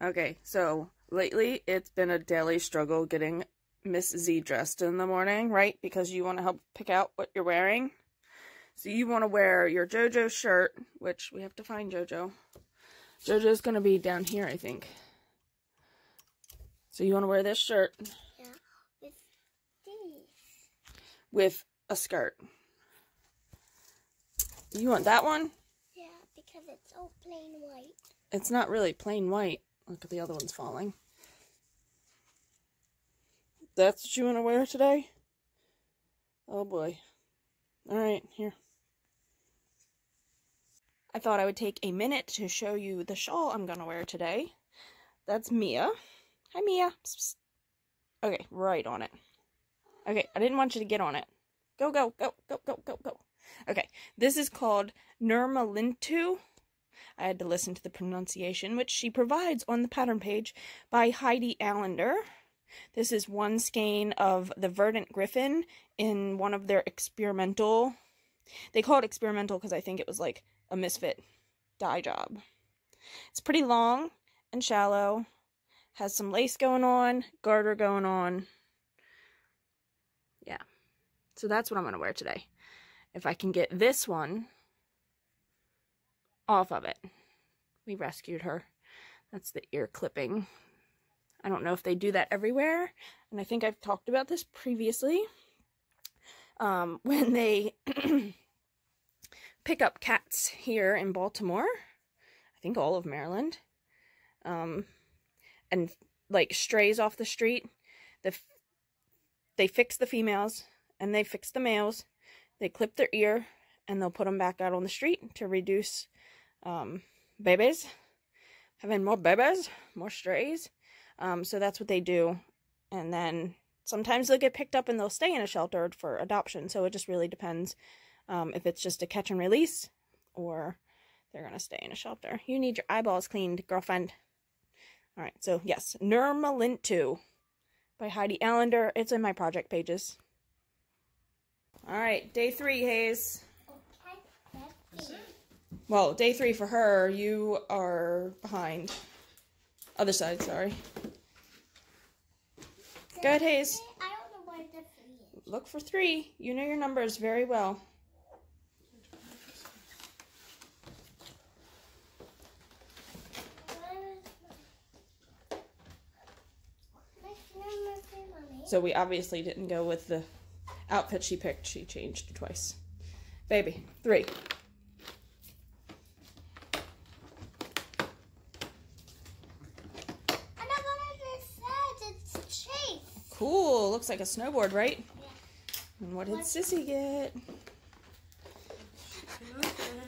Okay, so lately it's been a daily struggle getting Miss Z dressed in the morning, right? Because you want to help pick out what you're wearing. So you want to wear your JoJo shirt, which we have to find JoJo. JoJo's going to be down here, I think. So you want to wear this shirt. Yeah, with these. With a skirt. You want that one? Yeah, because it's all plain white. It's not really plain white. Look at the other one's falling. That's what you want to wear today? Oh boy. Alright, here. I thought I would take a minute to show you the shawl I'm going to wear today. That's Mia. Hi, Mia. Psst, psst. Okay, right on it. Okay, I didn't want you to get on it. Go, go, go, go, go, go, go. Okay, this is called Nurmalintu. I had to listen to the pronunciation, which she provides on the pattern page by Heidi Allender. This is one skein of the Verdant Griffin in one of their experimental. They call it experimental because I think it was like a misfit dye job. It's pretty long and shallow. Has some lace going on, garter going on. Yeah. So that's what I'm going to wear today. If I can get this one off of it. We rescued her. That's the ear clipping. I don't know if they do that everywhere. And I think I've talked about this previously. When they pick up cats here in Baltimore. I think all of Maryland. And like strays off the street. They fix the females and they fix the males. They clip their ear and they'll put them back out on the street to reduce babies. Having more babies, more strays. So that's what they do. And then sometimes they'll get picked up and they'll stay in a shelter for adoption. So it just really depends if it's just a catch and release or they're going to stay in a shelter. You need your eyeballs cleaned, girlfriend. All right, so yes, Nurmalintu by Heidi Allender. It's in my project pages. All right, day 3, Hayes. Okay, Well, day 3 for her. You are behind. Other side, sorry. Go ahead, Hayes. I don't know where the 3 is. Look for 3. You know your numbers very well. So we obviously didn't go with the outfit she picked. She changed twice. Baby, 3. Cool. Looks like a snowboard, right? Yeah. And what did Sissy get?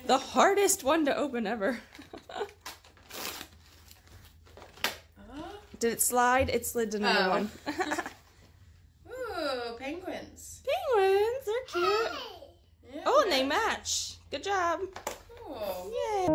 The hardest one to open ever. Did it slide? It slid to number 1. Ooh, penguins. Penguins, they're cute. Hey. Yeah, Oh, and they match. Good job. Cool. Yay.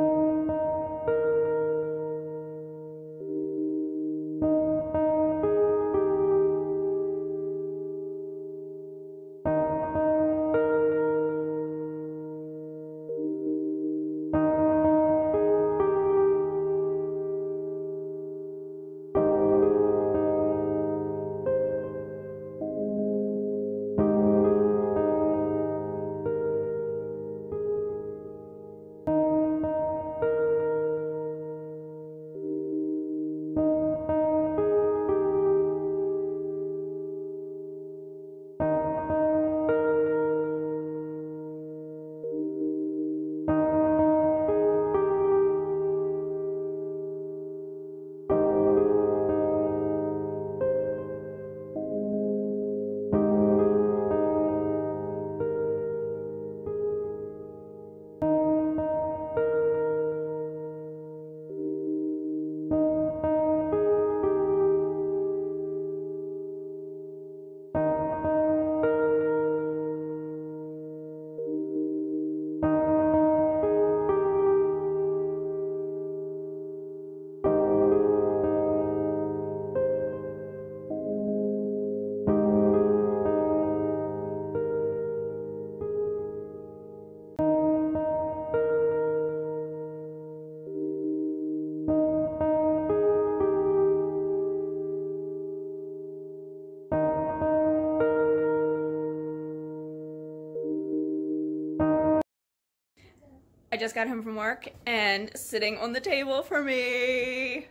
I just got home from work and sitting on the table for me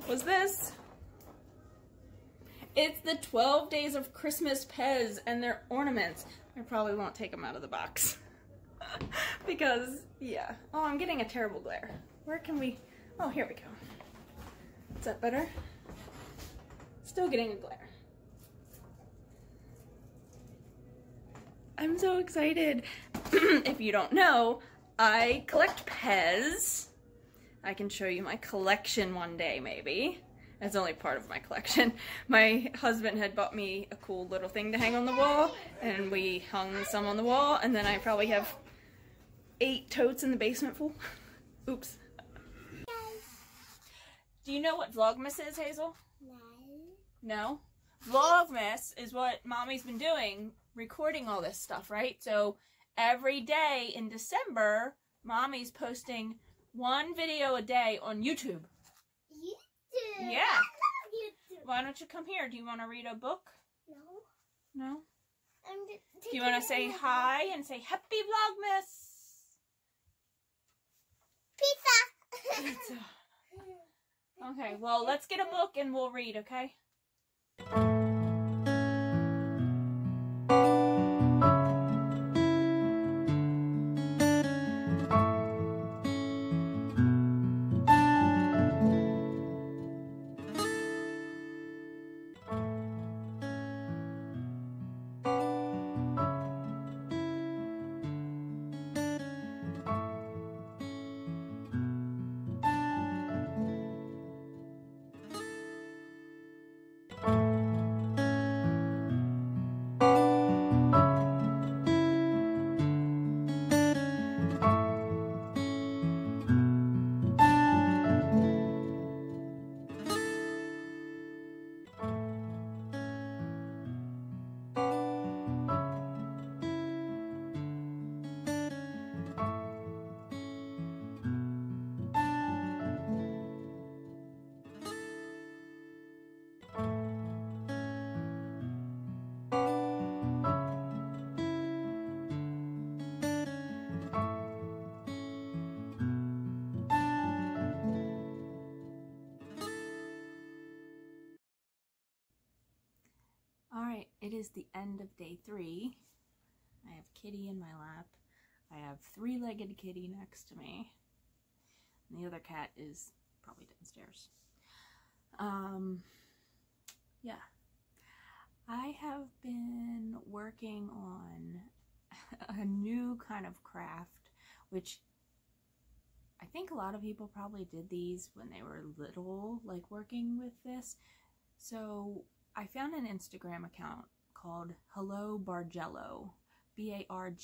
was this. It's the 12 Days of Christmas Pez and their ornaments. I probably won't take them out of the box. Because, yeah. Oh, I'm getting a terrible glare. Where can we... Oh, here we go. Is that better? Still getting a glare. I'm so excited. If you don't know, I collect Pez. I can show you my collection one day, maybe. It's only part of my collection. My husband had bought me a cool little thing to hang on the wall, and we hung some on the wall, and then I probably have 8 totes in the basement full. Oops. Do you know what Vlogmas is, Hazel? No? Vlogmas is what Mommy's been doing, recording all this stuff, right? So every day in December, Mommy's posting 1 video a day on YouTube. YouTube. Yeah. I love YouTube. Why don't you come here? Do you want to read a book? No. No? Do you want to say hi and say Happy Vlogmas? Pizza. Pizza. Okay, well, let's get a book and we'll read, okay? Alright, it is the end of day 3. I have Kitty in my lap. I have 3-legged Kitty next to me. And the other cat is probably downstairs. Yeah. I have been working on a new kind of craft, which I think a lot of people probably did these when they were little, like working with this. So I found an Instagram account called Hello Bargello, B-A-R-G-E-L-L-O,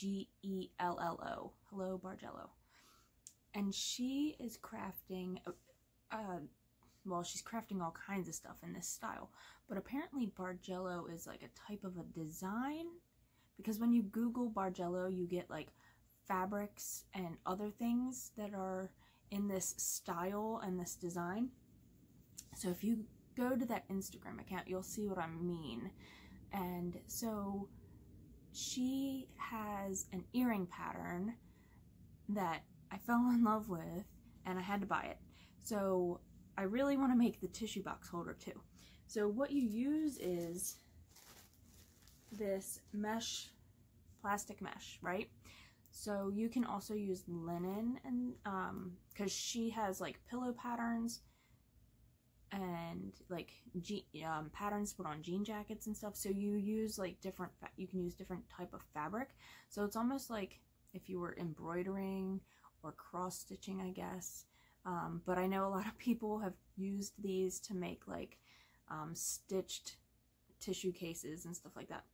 Hello Bargello. And she is crafting, well, she's crafting all kinds of stuff in this style. But apparently Bargello is like a type of a design, because when you Google Bargello, you get like fabrics and other things that are in this style and this design. So if you go to that Instagram account, you'll see what I mean. And so she has an earring pattern that I fell in love with and I had to buy it. So I really want to make the tissue box holder too. So what you use is this mesh, plastic mesh, right? So you can also use linen, and because she has like pillow patterns and like patterns put on jean jackets and stuff. So you use like different, you can use different type of fabric. So it's almost like if you were embroidering or cross stitching, I guess. But I know a lot of people have used these to make like stitched tissue cases and stuff like that.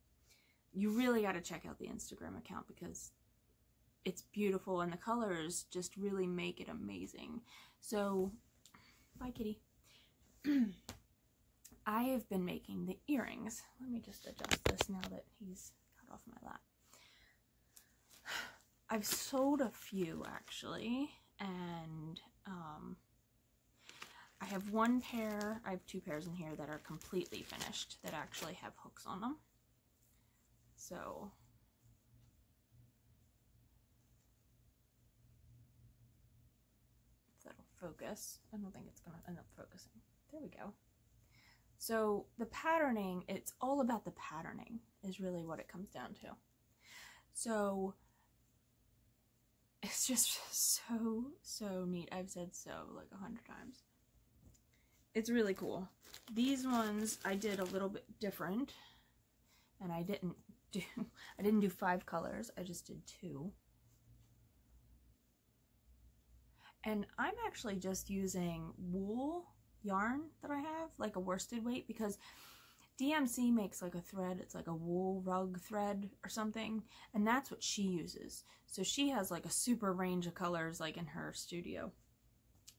You really got to check out the Instagram account because it's beautiful and the colors just really make it amazing. So, bye kitty. I have been making the earrings. Let me just adjust this now that he's got off my lap. I've sold a few actually, and I have one pair, I have 2 pairs in here that are completely finished that actually have hooks on them. So focus. I don't think it's gonna end up focusing. There we go. So the patterning, it's all about the patterning is really what it comes down to. So it's just so neat. I've said so like 100 times. It's really cool. These ones I did a little bit different, and I didn't do 5 colors. I just did 2. And I'm actually just using wool yarn that I have, like a worsted weight, because DMC makes like a thread, it's like a wool rug thread or something, and that's what she uses. So she has like a super range of colors like in her studio.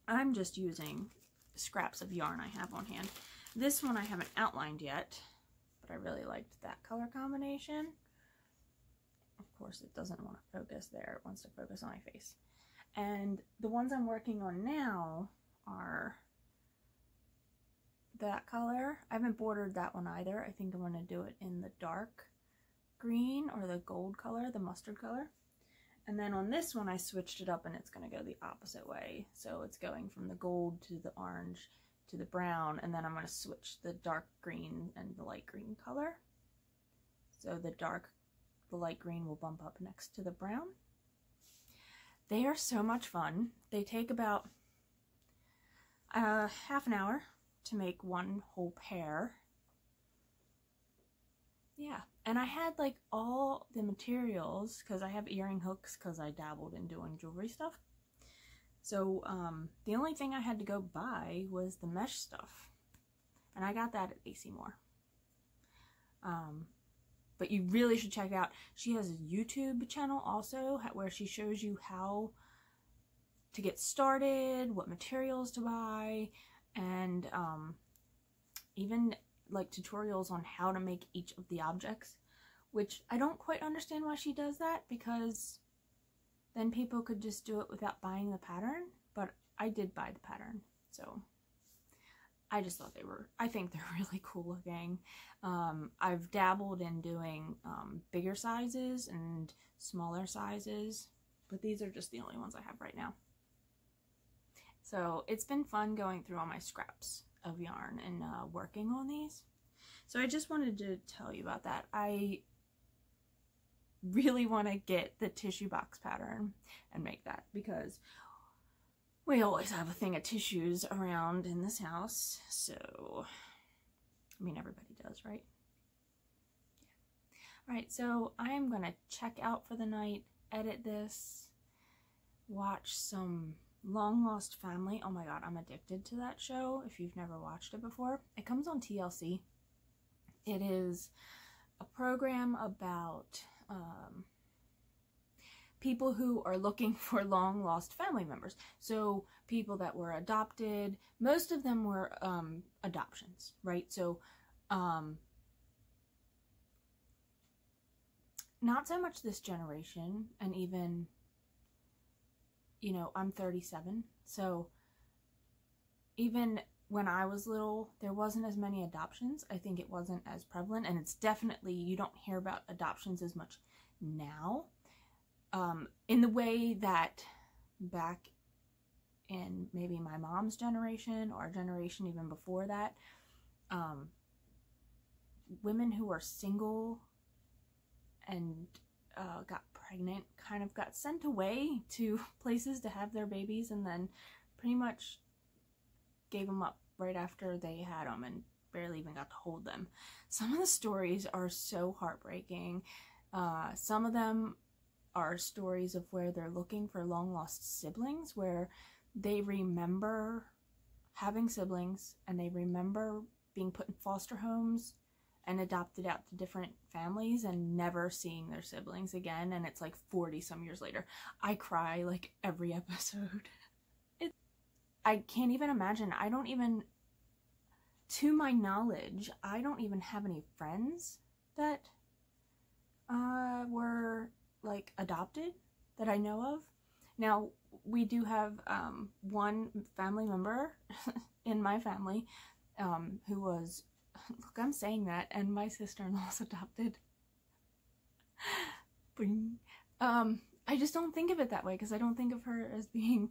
I'm just using scraps of yarn I have on hand. This one I haven't outlined yet, but I really liked that color combination. Of course it doesn't want to focus there, it wants to focus on my face. And the ones I'm working on now are that color. I haven't bordered that one either. I think I'm going to do it in the dark green or the gold color, the mustard color. And then on this one I switched it up and it's going to go the opposite way. So it's going from the gold to the orange to the brown, and then I'm going to switch the dark green and the light green color. So the light green will bump up next to the brown. They are so much fun. They take about half an hour to make one whole pair. Yeah, and I had like all the materials because I have earring hooks because I dabbled in doing jewelry stuff. So the only thing I had to go buy was the mesh stuff, and I got that at AC Moore. But you really should check it out. She has a YouTube channel also where she shows you how to get started, what materials to buy, and even like tutorials on how to make each of the objects, which I don't quite understand why she does that, because then people could just do it without buying the pattern, but I did buy the pattern, so I just thought I think they're really cool looking. I've dabbled in doing bigger sizes and smaller sizes, but these are just the only ones I have right now. So it's been fun going through all my scraps of yarn and working on these. So I just wanted to tell you about that. I really want to get the tissue box pattern and make that, because we always have a thing of tissues around in this house, so, I mean, everybody does, right? Yeah. Alright, so I am going to check out for the night, edit this, watch some Long Lost Family. Oh my god, I'm addicted to that show, if you've never watched it before. It comes on TLC. It is a program about people who are looking for long lost family members. So people that were adopted, most of them were adoptions, right? So not so much this generation, and even, you know, I'm 37, so even when I was little, there wasn't as many adoptions. I think it wasn't as prevalent, and it's definitely, you don't hear about adoptions as much now. In the way that back in maybe my mom's generation or a generation even before that, women who were single and got pregnant kind of got sent away to places to have their babies, and then pretty much gave them up right after they had them and barely even got to hold them. Some of the stories are so heartbreaking. Some of them are stories of where they're looking for long lost siblings, where they remember having siblings and they remember being put in foster homes and adopted out to different families and never seeing their siblings again, and it's like 40 some years later. I cry like every episode. I can't even imagine. I don't even, to my knowledge, I don't even have any friends that were like adopted that I know of. Now, we do have one family member in my family who was, look, I'm saying that, and my sister-in-law's adopted. I just don't think of it that way, because I don't think of her as being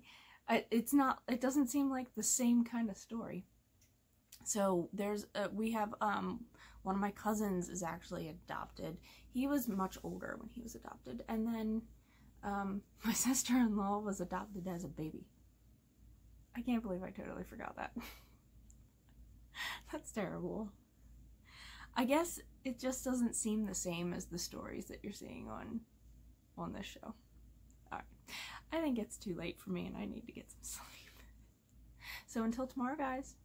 it's not, it doesn't seem like the same kind of story. So there's, we have, one of my cousins is actually adopted. He was much older when he was adopted. And then, my sister-in-law was adopted as a baby. I can't believe I totally forgot that. That's terrible. I guess it just doesn't seem the same as the stories that you're seeing on this show. Alright. I think it's too late for me and I need to get some sleep. So until tomorrow, guys.